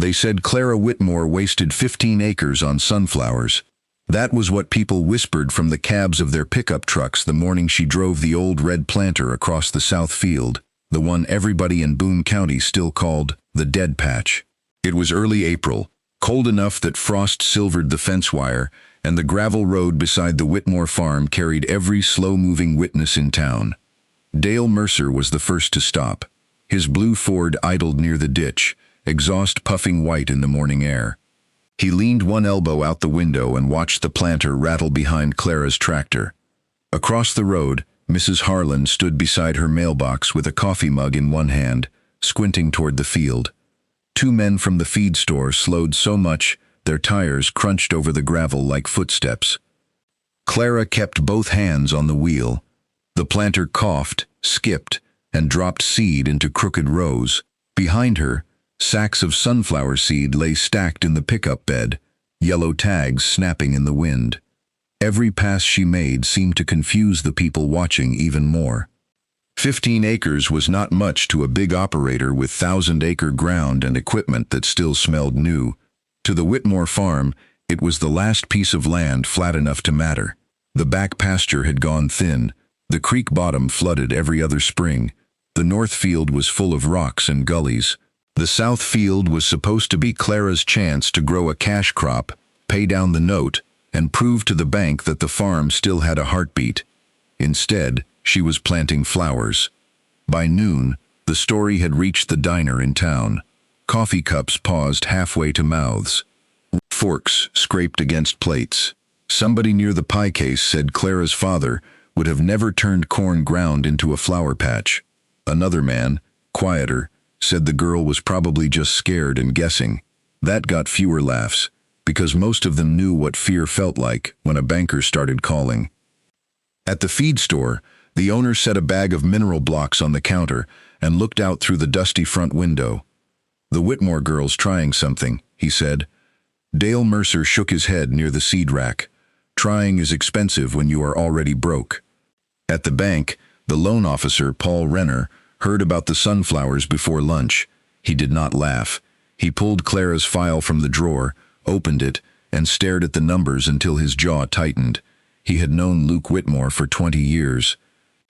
They said Clara Whitmore wasted 15 acres on sunflowers. That was what people whispered from the cabs of their pickup trucks the morning she drove the old red planter across the south field, the one everybody in Boone County still called the Dead Patch. It was early April, cold enough that frost silvered the fence wire, and the gravel road beside the Whitmore Farm carried every slow-moving witness in town. Dale Mercer was the first to stop. His blue Ford idled near the ditch, exhaust puffing white in the morning air. He leaned one elbow out the window and watched the planter rattle behind Clara's tractor. Across the road, Mrs. Harlan stood beside her mailbox with a coffee mug in one hand, squinting toward the field. Two men from the feed store slowed so much their tires crunched over the gravel like footsteps. Clara kept both hands on the wheel. The planter coughed, skipped, and dropped seed into crooked rows. Behind her, sacks of sunflower seed lay stacked in the pickup bed, yellow tags snapping in the wind. Every pass she made seemed to confuse the people watching even more. 15 acres was not much to a big operator with 1,000-acre ground and equipment that still smelled new. To the Whitmore Farm, it was the last piece of land flat enough to matter. The back pasture had gone thin. The creek bottom flooded every other spring. The north field was full of rocks and gullies. The south field was supposed to be Clara's chance to grow a cash crop, pay down the note, and prove to the bank that the farm still had a heartbeat. Instead, she was planting flowers. By noon, the story had reached the diner in town. Coffee cups paused halfway to mouths. Forks scraped against plates. Somebody near the pie case said Clara's father would have never turned corn ground into a flower patch. Another man, quieter, said the girl was probably just scared and guessing. That got fewer laughs, because most of them knew what fear felt like when a banker started calling. At the feed store, the owner set a bag of mineral blocks on the counter and looked out through the dusty front window. "The Whitmore girl's trying something," he said. Dale Mercer shook his head near the seed rack. "Trying is expensive when you are already broke." At the bank, the loan officer, Paul Renner, heard about the sunflowers before lunch. He did not laugh. He pulled Clara's file from the drawer, opened it, and stared at the numbers until his jaw tightened. He had known Luke Whitmore for 20 years.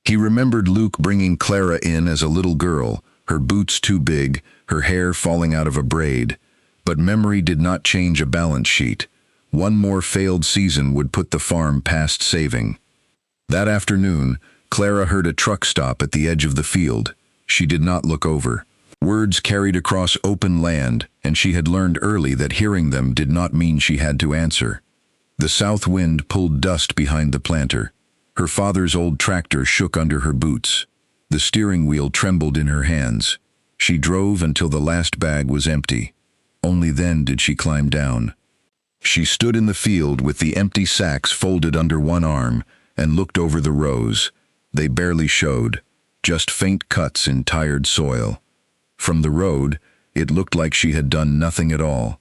He remembered Luke bringing Clara in as a little girl, her boots too big, her hair falling out of a braid. But memory did not change a balance sheet. One more failed season would put the farm past saving. That afternoon, Clara heard a truck stop at the edge of the field. She did not look over. Words carried across open land, and she had learned early that hearing them did not mean she had to answer. The south wind pulled dust behind the planter. Her father's old tractor shook under her boots. The steering wheel trembled in her hands. She drove until the last bag was empty. Only then did she climb down. She stood in the field with the empty sacks folded under one arm and looked over the rows. They barely showed, just faint cuts in tired soil. From the road, it looked like she had done nothing at all.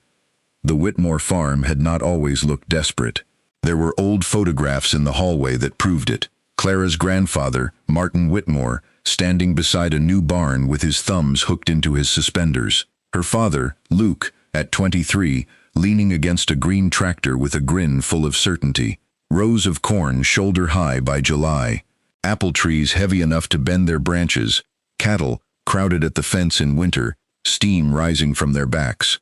The Whitmore Farm had not always looked desperate. There were old photographs in the hallway that proved it. Clara's grandfather, Martin Whitmore, standing beside a new barn with his thumbs hooked into his suspenders. Her father, Luke, at 23, leaning against a green tractor with a grin full of certainty. Rows of corn shoulder-high by July. Apple trees heavy enough to bend their branches. Cattle crowded at the fence in winter, steam rising from their backs.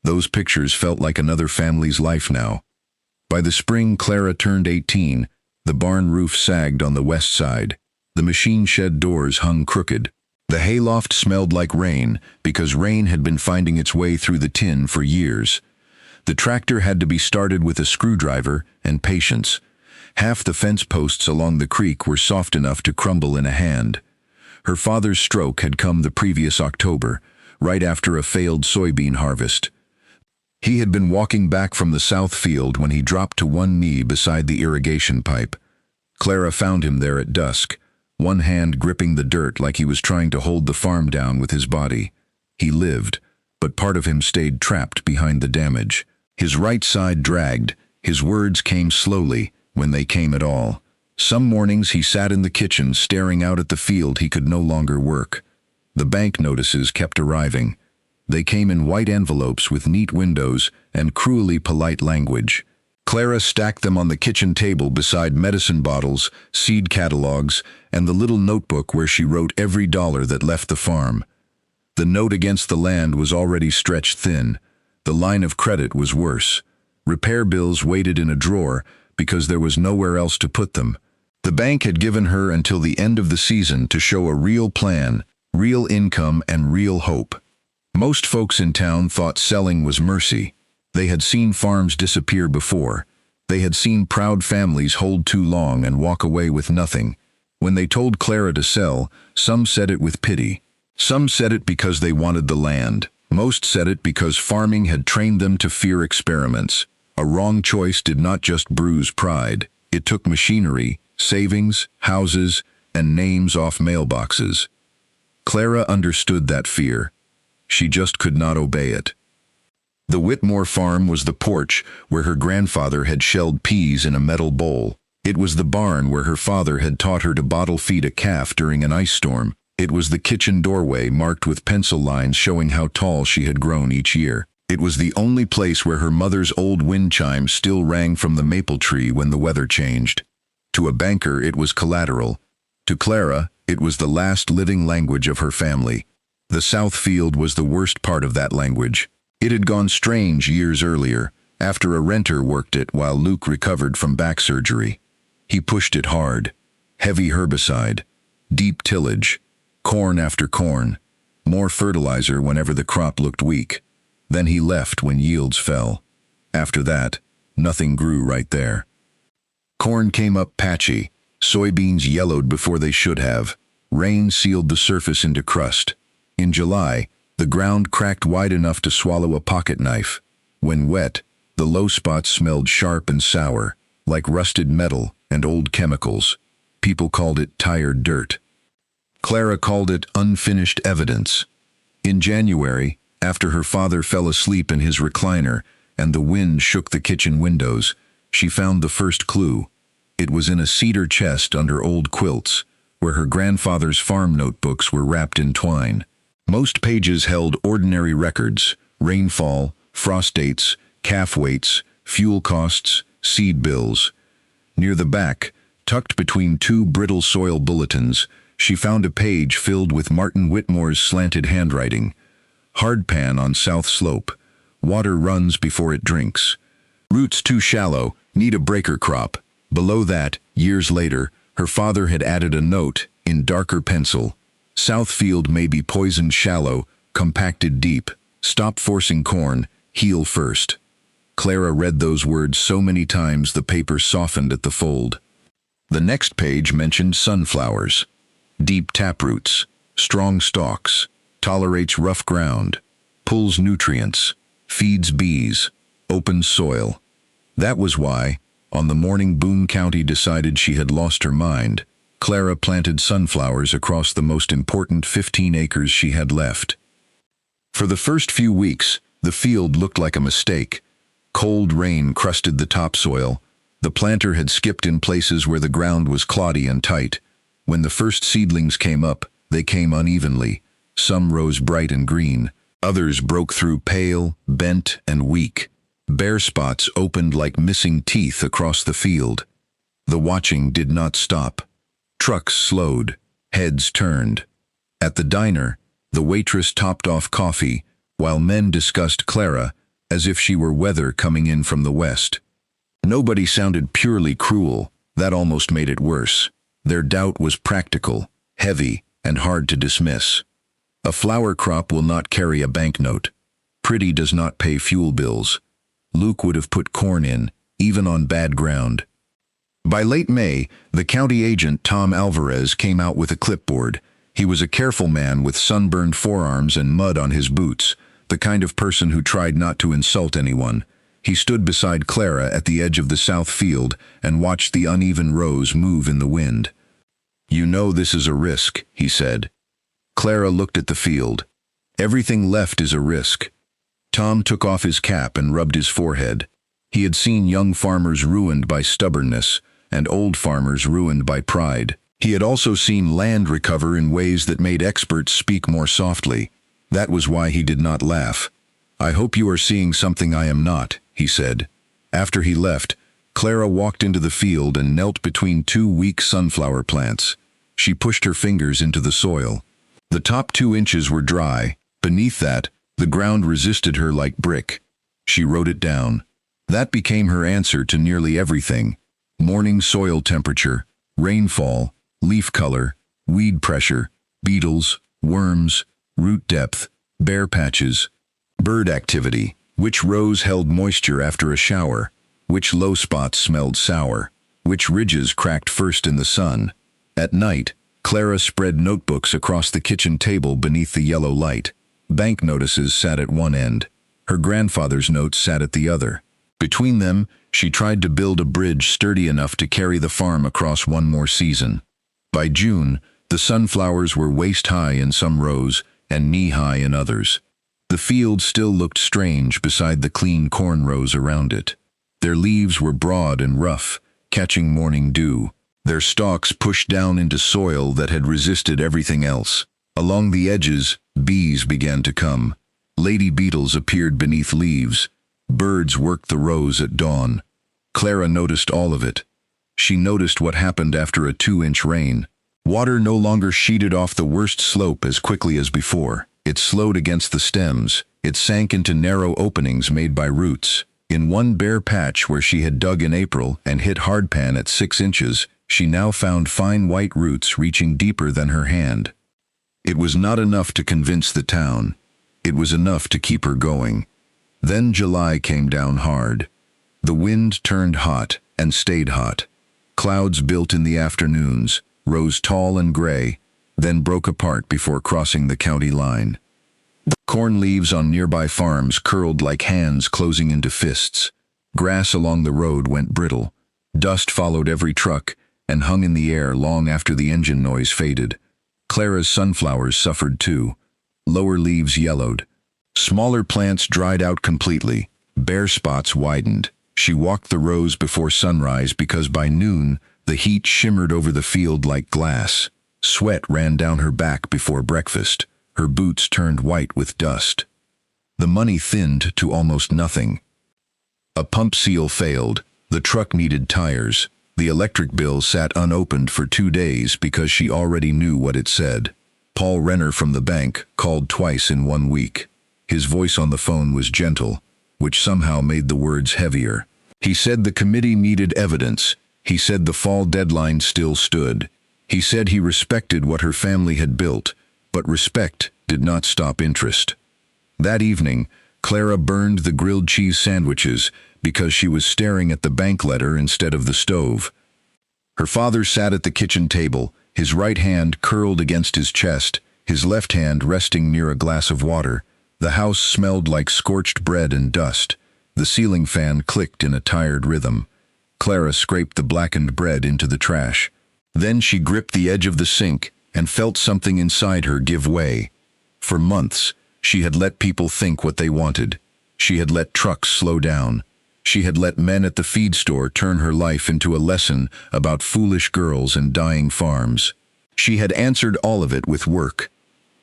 Those pictures felt like another family's life now. By the spring Clara turned 18, the barn roof sagged on the west side. The machine shed doors hung crooked. The hayloft smelled like rain because rain had been finding its way through the tin for years. The tractor had to be started with a screwdriver and patience. Half the fence posts along the creek were soft enough to crumble in a hand. Her father's stroke had come the previous October, right after a failed soybean harvest. He had been walking back from the south field when he dropped to one knee beside the irrigation pipe. Clara found him there at dusk, one hand gripping the dirt like he was trying to hold the farm down with his body. He lived, but part of him stayed trapped behind the damage. His right side dragged. His words came slowly, when they came at all. Some mornings he sat in the kitchen staring out at the field he could no longer work. The bank notices kept arriving. They came in white envelopes with neat windows and cruelly polite language. Clara stacked them on the kitchen table beside medicine bottles, seed catalogs, and the little notebook where she wrote every dollar that left the farm. The note against the land was already stretched thin. The line of credit was worse. Repair bills waited in a drawer because there was nowhere else to put them. The bank had given her until the end of the season to show a real plan, real income, and real hope. Most folks in town thought selling was mercy. They had seen farms disappear before. They had seen proud families hold too long and walk away with nothing. When they told Clara to sell, some said it with pity. Some said it because they wanted the land. Most said it because farming had trained them to fear experiments. A wrong choice did not just bruise pride. It took machinery, savings, houses, and names off mailboxes. Clara understood that fear. She just could not obey it. The Whitmore Farm was the porch where her grandfather had shelled peas in a metal bowl. It was the barn where her father had taught her to bottle feed a calf during an ice storm. It was the kitchen doorway marked with pencil lines showing how tall she had grown each year. It was the only place where her mother's old wind chime still rang from the maple tree when the weather changed. To a banker, it was collateral. To Clara, it was the last living language of her family. The South Field was the worst part of that language. It had gone strange years earlier, after a renter worked it while Luke recovered from back surgery. He pushed it hard. Heavy herbicide, deep tillage, corn after corn, more fertilizer whenever the crop looked weak. Then he left when yields fell. After that, nothing grew right there. Corn came up patchy, soybeans yellowed before they should have. Rain sealed the surface into crust. In July, the ground cracked wide enough to swallow a pocket knife. When wet, the low spots smelled sharp and sour, like rusted metal and old chemicals. People called it tired dirt. Clara called it unfinished evidence. In January, after her father fell asleep in his recliner and the wind shook the kitchen windows, she found the first clue. It was in a cedar chest under old quilts, where her grandfather's farm notebooks were wrapped in twine. Most pages held ordinary records: rainfall, frost dates, calf weights, fuel costs, seed bills. Near the back, tucked between two brittle soil bulletins, she found a page filled with Martin Whitmore's slanted handwriting. Hardpan on south slope. Water runs before it drinks. Roots too shallow, need a breaker crop. Below that, years later, her father had added a note in darker pencil. South field may be poisoned shallow, compacted deep. Stop forcing corn, heal first. Clara read those words so many times the paper softened at the fold. The next page mentioned sunflowers. Deep taproots, strong stalks, tolerates rough ground, pulls nutrients, feeds bees, open soil. That was why, on the morning Boone County decided she had lost her mind, Clara planted sunflowers across the most important 15 acres she had left. For the first few weeks, the field looked like a mistake. Cold rain crusted the topsoil. The planter had skipped in places where the ground was cloddy and tight. When the first seedlings came up, they came unevenly. Some rose bright and green. Others broke through pale, bent, and weak. Bare spots opened like missing teeth across the field. The watching did not stop. Trucks slowed. Heads turned. At the diner, the waitress topped off coffee, while men discussed Clara as if she were weather coming in from the west. Nobody sounded purely cruel. That almost made it worse. Their doubt was practical, heavy, and hard to dismiss. A flower crop will not carry a banknote. Pretty does not pay fuel bills. Luke would have put corn in, even on bad ground. By late May, the county agent Tom Alvarez came out with a clipboard. He was a careful man with sunburned forearms and mud on his boots, the kind of person who tried not to insult anyone. He stood beside Clara at the edge of the south field and watched the uneven rows move in the wind. "You know this is a risk," he said. Clara looked at the field. "Everything left is a risk." Tom took off his cap and rubbed his forehead. He had seen young farmers ruined by stubbornness and old farmers ruined by pride. He had also seen land recover in ways that made experts speak more softly. That was why he did not laugh. "I hope you are seeing something I am not," he said. After he left, Clara walked into the field and knelt between two weak sunflower plants. She pushed her fingers into the soil. The top 2 inches were dry. Beneath that, the ground resisted her like brick. She wrote it down. That became her answer to nearly everything: morning soil temperature, rainfall, leaf color, weed pressure, beetles, worms, root depth, bare patches, bird activity, which rows held moisture after a shower, which low spots smelled sour, which ridges cracked first in the sun. At night, Clara spread notebooks across the kitchen table beneath the yellow light. Bank notices sat at one end. Her grandfather's notes sat at the other. Between them, she tried to build a bridge sturdy enough to carry the farm across one more season. By June, the sunflowers were waist-high in some rows and knee-high in others. The field still looked strange beside the clean corn rows around it. Their leaves were broad and rough, catching morning dew. Their stalks pushed down into soil that had resisted everything else. Along the edges, bees began to come. Lady beetles appeared beneath leaves. Birds worked the rows at dawn. Clara noticed all of it. She noticed what happened after a 2-inch rain. Water no longer sheeted off the worst slope as quickly as before. It slowed against the stems. It sank into narrow openings made by roots. In one bare patch where she had dug in April and hit hardpan at 6 inches, she now found fine white roots reaching deeper than her hand. It was not enough to convince the town. It was enough to keep her going. Then July came down hard. The wind turned hot and stayed hot. Clouds built in the afternoons, rose tall and gray, then broke apart before crossing the county line. Corn leaves on nearby farms curled like hands closing into fists. Grass along the road went brittle. Dust followed every truck and hung in the air long after the engine noise faded. Clara's sunflowers suffered too. Lower leaves yellowed. Smaller plants dried out completely. Bare spots widened. She walked the rows before sunrise because by noon the heat shimmered over the field like glass. Sweat ran down her back before breakfast. Her boots turned white with dust. The money thinned to almost nothing. A pump seal failed. The truck needed tires. The electric bill sat unopened for 2 days because she already knew what it said. Paul Renner from the bank called twice in 1 week. His voice on the phone was gentle, which somehow made the words heavier. He said the committee needed evidence. He said the fall deadline still stood. He said he respected what her family had built, but respect did not stop interest. That evening, Clara burned the grilled cheese sandwiches because she was staring at the bank letter instead of the stove. Her father sat at the kitchen table, his right hand curled against his chest, his left hand resting near a glass of water. The house smelled like scorched bread and dust. The ceiling fan clicked in a tired rhythm. Clara scraped the blackened bread into the trash. Then she gripped the edge of the sink and felt something inside her give way. For months, she had let people think what they wanted. She had let trucks slow down. She had let men at the feed store turn her life into a lesson about foolish girls and dying farms. She had answered all of it with work.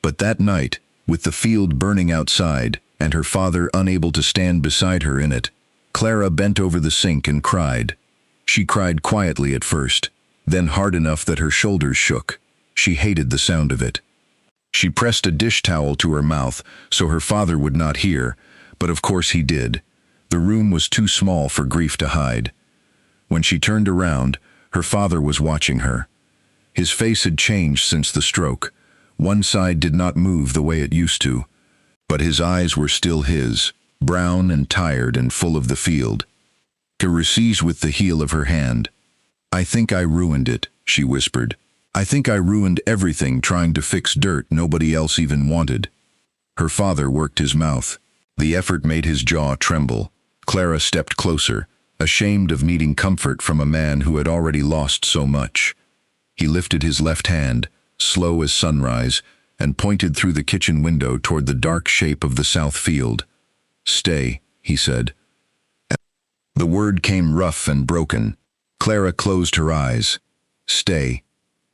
But that night, with the field burning outside and her father unable to stand beside her in it, Clara bent over the sink and cried. She cried quietly at first, then hard enough that her shoulders shook. She hated the sound of it. She pressed a dish towel to her mouth so her father would not hear, but of course he did. The room was too small for grief to hide. When she turned around, her father was watching her. His face had changed since the stroke. One side did not move the way it used to, but his eyes were still his, brown and tired and full of the field. Caresses with the heel of her hand. "I think I ruined it," she whispered. "I think I ruined everything trying to fix dirt nobody else even wanted." Her father worked his mouth. The effort made his jaw tremble. Clara stepped closer, ashamed of needing comfort from a man who had already lost so much. He lifted his left hand, slow as sunrise, and pointed through the kitchen window toward the dark shape of the south field. "Stay," he said. The word came rough and broken. Clara closed her eyes. Stay.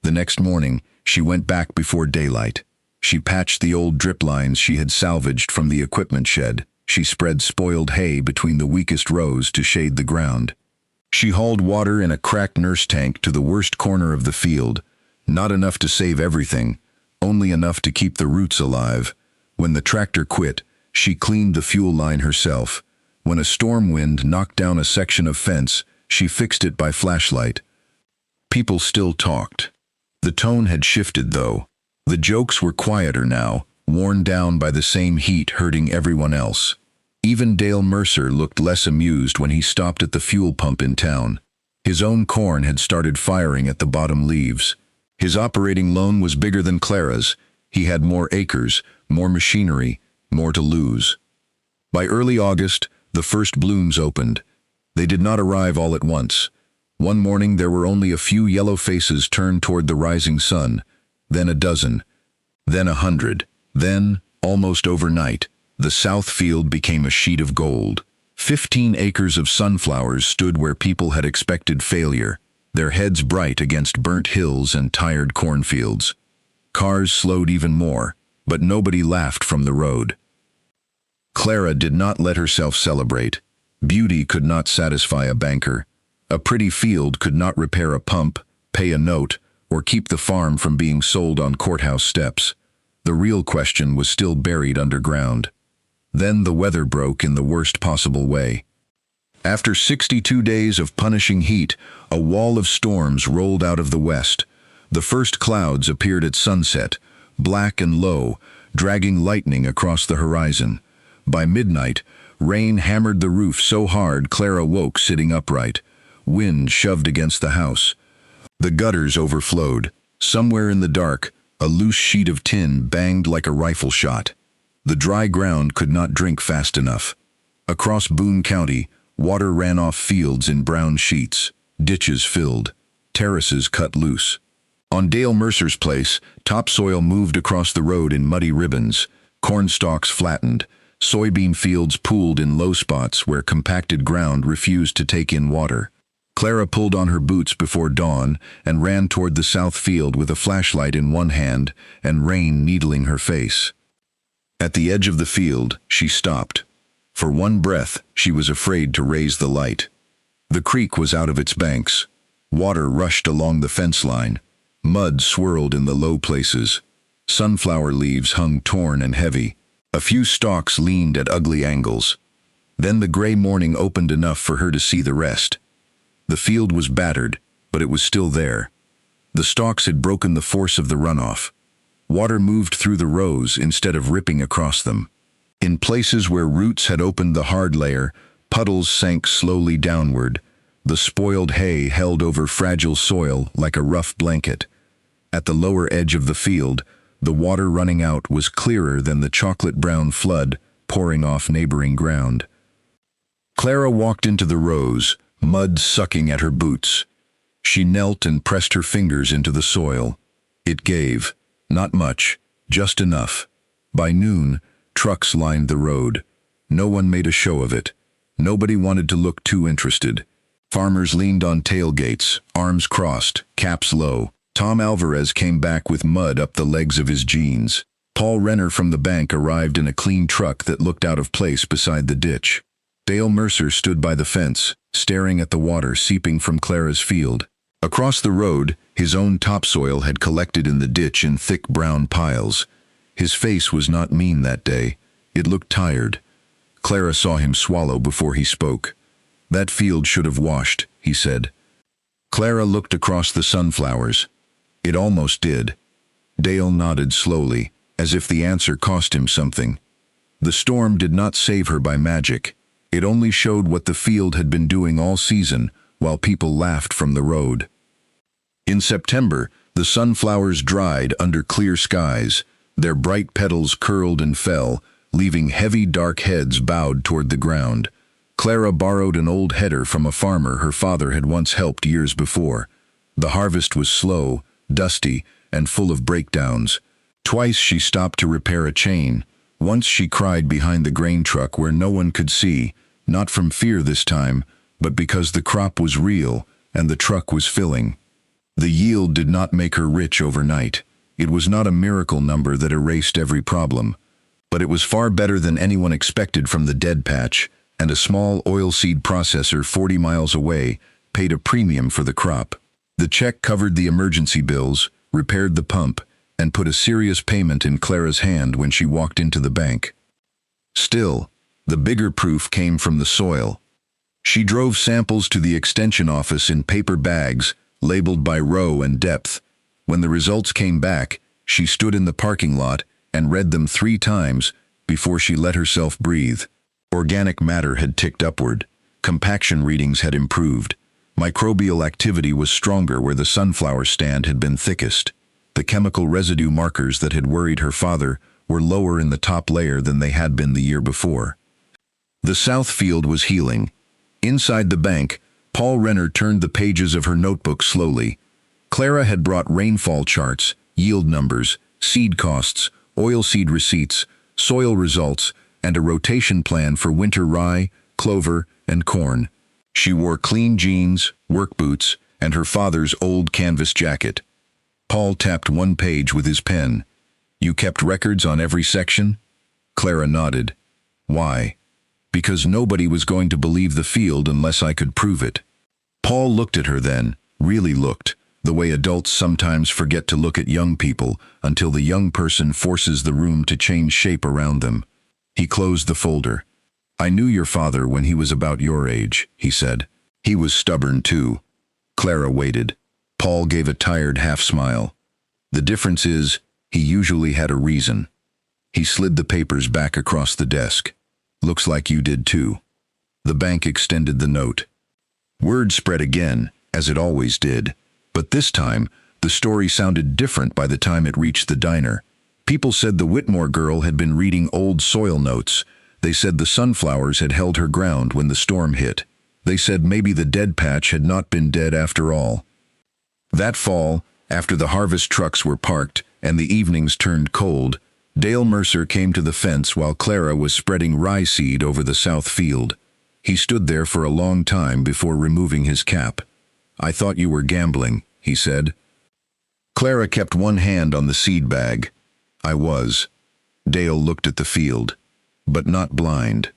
The next morning, she went back before daylight. She patched the old drip lines she had salvaged from the equipment shed. She spread spoiled hay between the weakest rows to shade the ground. She hauled water in a cracked nurse tank to the worst corner of the field, not enough to save everything, only enough to keep the roots alive. When the tractor quit, she cleaned the fuel line herself. When a storm wind knocked down a section of fence, she fixed it by flashlight. People still talked. The tone had shifted, though. The jokes were quieter now, worn down by the same heat hurting everyone else. Even Dale Mercer looked less amused when he stopped at the fuel pump in town. His own corn had started firing at the bottom leaves. His operating loan was bigger than Clara's. He had more acres, more machinery, more to lose. By early August, the first blooms opened. They did not arrive all at once. One morning there were only a few yellow faces turned toward the rising sun, then a dozen, then 100. Then, almost overnight, the south field became a sheet of gold. 15 acres of sunflowers stood where people had expected failure, their heads bright against burnt hills and tired cornfields. Cars slowed even more, but nobody laughed from the road. Clara did not let herself celebrate. Beauty could not satisfy a banker. A pretty field could not repair a pump, pay a note, or keep the farm from being sold on courthouse steps. The real question was still buried underground. Then the weather broke in the worst possible way. After 62 days of punishing heat, a wall of storms rolled out of the west. The first clouds appeared at sunset, black and low, dragging lightning across the horizon. By midnight, rain hammered the roof so hard Clara woke sitting upright. Wind shoved against the house. The gutters overflowed. Somewhere in the dark, a loose sheet of tin banged like a rifle shot. The dry ground could not drink fast enough. Across Boone County, water ran off fields in brown sheets. Ditches filled. Terraces cut loose. On Dale Mercer's place, topsoil moved across the road in muddy ribbons. Corn stalks flattened. Soybean fields pooled in low spots where compacted ground refused to take in water. Clara pulled on her boots before dawn and ran toward the south field with a flashlight in one hand and rain needling her face. At the edge of the field, she stopped. For one breath, she was afraid to raise the light. The creek was out of its banks. Water rushed along the fence line. Mud swirled in the low places. Sunflower leaves hung torn and heavy. A few stalks leaned at ugly angles. Then the gray morning opened enough for her to see the rest. The field was battered, but it was still there. The stalks had broken the force of the runoff. Water moved through the rows instead of ripping across them. In places where roots had opened the hard layer, puddles sank slowly downward. The spoiled hay held over fragile soil like a rough blanket. At the lower edge of the field, the water running out was clearer than the chocolate-brown flood pouring off neighboring ground. Clara walked into the rows, mud sucking at her boots. She knelt and pressed her fingers into the soil. It gave. Not much, just enough. By noon, trucks lined the road. No one made a show of it. Nobody wanted to look too interested. Farmers leaned on tailgates, arms crossed, caps low. Tom Alvarez came back with mud up the legs of his jeans. Paul Renner from the bank arrived in a clean truck that looked out of place beside the ditch. Dale Mercer stood by the fence, staring at the water seeping from Clara's field. Across the road, his own topsoil had collected in the ditch in thick brown piles. His face was not mean that day. It looked tired. Clara saw him swallow before he spoke. "That field should have washed," he said. Clara looked across the sunflowers. It almost did. Dale nodded slowly, as if the answer cost him something. The storm did not save her by magic. It only showed what the field had been doing all season, while people laughed from the road. In September, the sunflowers dried under clear skies. Their bright petals curled and fell, leaving heavy dark heads bowed toward the ground. Clara borrowed an old header from a farmer her father had once helped years before. The harvest was slow, dusty, and full of breakdowns. Twice she stopped to repair a chain. Once she cried behind the grain truck where no one could see, not from fear this time, but because the crop was real and the truck was filling. The yield did not make her rich overnight. It was not a miracle number that erased every problem, but it was far better than anyone expected from the dead patch, and a small oilseed processor 40 miles away paid a premium for the crop. The check covered the emergency bills, repaired the pump, and put a serious payment in Clara's hand when she walked into the bank. Still, the bigger proof came from the soil. She drove samples to the extension office in paper bags, labeled by row and depth. When the results came back, she stood in the parking lot and read them 3 times before she let herself breathe. Organic matter had ticked upward. Compaction readings had improved. Microbial activity was stronger where the sunflower stand had been thickest. The chemical residue markers that had worried her father were lower in the top layer than they had been the year before. The south field was healing. Inside the bank, Paul Renner turned the pages of her notebook slowly. Clara had brought rainfall charts, yield numbers, seed costs, oilseed receipts, soil results, and a rotation plan for winter rye, clover, and corn. She wore clean jeans, work boots, and her father's old canvas jacket. Paul tapped one page with his pen. "You kept records on every section?" Clara nodded. "Why?" "Because nobody was going to believe the field unless I could prove it." Paul looked at her then, really looked, the way adults sometimes forget to look at young people until the young person forces the room to change shape around them. He closed the folder. "I knew your father when he was about your age," he said. "He was stubborn too." Clara waited. Paul gave a tired half-smile. "The difference is, he usually had a reason." He slid the papers back across the desk. "Looks like you did too." The bank extended the note. Word spread again, as it always did, but this time, the story sounded different by the time it reached the diner. People said the Whitmore girl had been reading old soil notes. They said the sunflowers had held her ground when the storm hit. They said maybe the dead patch had not been dead after all. That fall, after the harvest trucks were parked and the evenings turned cold, Dale Mercer came to the fence while Clara was spreading rye seed over the south field. He stood there for a long time before removing his cap. "I thought you were gambling," he said. Clara kept one hand on the seed bag. "I was." Dale looked at the field. "But not blind."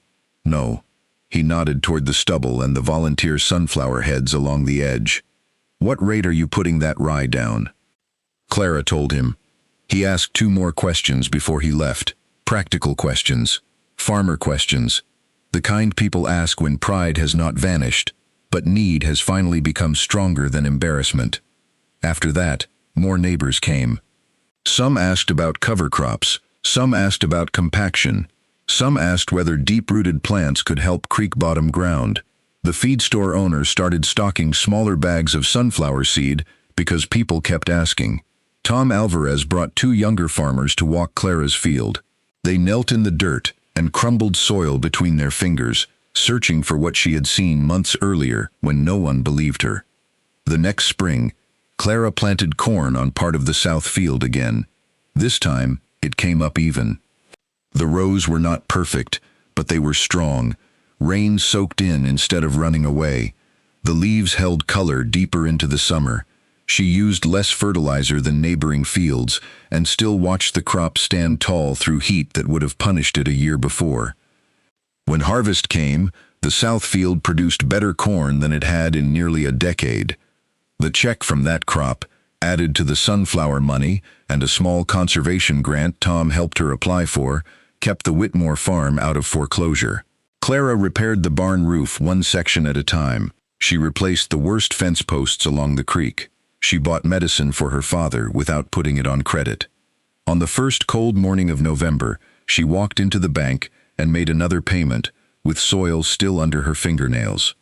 "No." He nodded toward the stubble and the volunteer sunflower heads along the edge. "What rate are you putting that rye down?" Clara told him. He asked 2 more questions before he left. Practical questions. Farmer questions. The kind people ask when pride has not vanished, but need has finally become stronger than embarrassment. After that, more neighbors came. Some asked about cover crops. Some asked about compaction. Some asked whether deep-rooted plants could help creek-bottom ground. The feed store owner started stocking smaller bags of sunflower seed because people kept asking. Tom Alvarez brought 2 younger farmers to walk Clara's field. They knelt in the dirt and crumbled soil between their fingers, searching for what she had seen months earlier when no one believed her. The next spring, Clara planted corn on part of the south field again. This time, it came up even. The rows were not perfect, but they were strong. Rain soaked in instead of running away. The leaves held color deeper into the summer. She used less fertilizer than neighboring fields and still watched the crop stand tall through heat that would have punished it a year before. When harvest came, the south field produced better corn than it had in nearly a decade. The check from that crop, added to the sunflower money and a small conservation grant Tom helped her apply for, kept the Whitmore Farm out of foreclosure. Clara repaired the barn roof 1 section at a time. She replaced the worst fence posts along the creek. She bought medicine for her father without putting it on credit. On the first cold morning of November, she walked into the bank and made another payment, with soil still under her fingernails.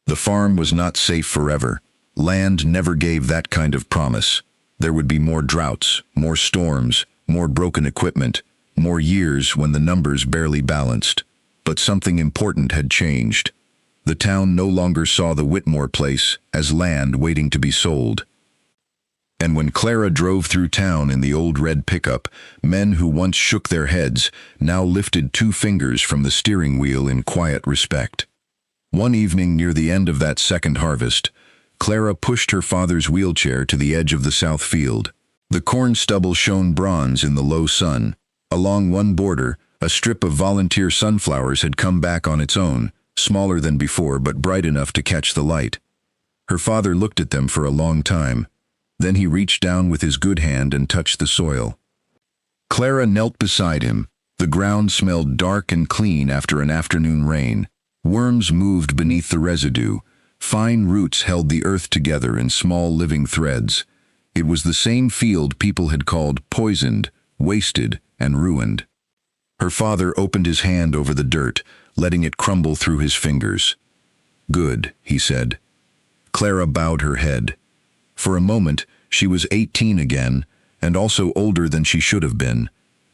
The farm was not safe forever. Land never gave that kind of promise. There would be more droughts, more storms, more broken equipment, more years when the numbers barely balanced. But something important had changed. The town no longer saw the Whitmore place as land waiting to be sold. And when Clara drove through town in the old red pickup, men who once shook their heads now lifted 2 fingers from the steering wheel in quiet respect. One evening near the end of that second harvest, Clara pushed her father's wheelchair to the edge of the south field. The corn stubble shone bronze in the low sun. Along one border, a strip of volunteer sunflowers had come back on its own, smaller than before but bright enough to catch the light. Her father looked at them for a long time. Then he reached down with his good hand and touched the soil. Clara knelt beside him. The ground smelled dark and clean after an afternoon rain. Worms moved beneath the residue. Fine roots held the earth together in small living threads. It was the same field people had called poisoned, wasted, and ruined. Her father opened his hand over the dirt, letting it crumble through his fingers. "Good," he said. Clara bowed her head. For a moment, she was 18 again, and also older than she should have been.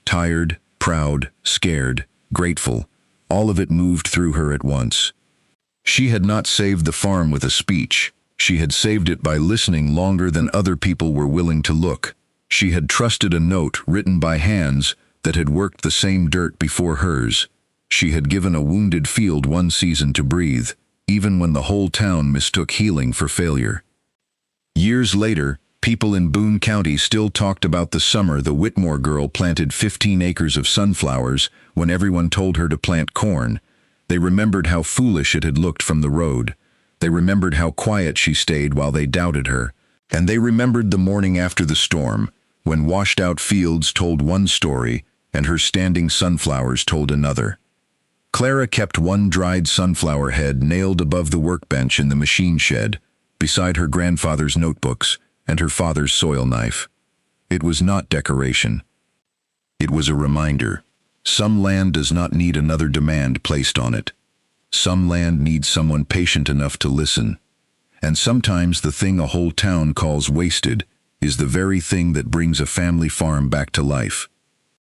Tired, proud, scared, grateful, all of it moved through her at once. She had not saved the farm with a speech. She had saved it by listening longer than other people were willing to look. She had trusted a note written by hands that had worked the same dirt before hers. She had given a wounded field one season to breathe, even when the whole town mistook healing for failure. Years later, people in Boone County still talked about the summer the Whitmore girl planted 15 acres of sunflowers when everyone told her to plant corn. They remembered how foolish it had looked from the road. They remembered how quiet she stayed while they doubted her. And they remembered the morning after the storm, when washed-out fields told one story and her standing sunflowers told another. Clara kept one dried sunflower head nailed above the workbench in the machine shed, beside her grandfather's notebooks and her father's soil knife. It was not decoration. It was a reminder. Some land does not need another demand placed on it. Some land needs someone patient enough to listen. And sometimes the thing a whole town calls wasted is the very thing that brings a family farm back to life.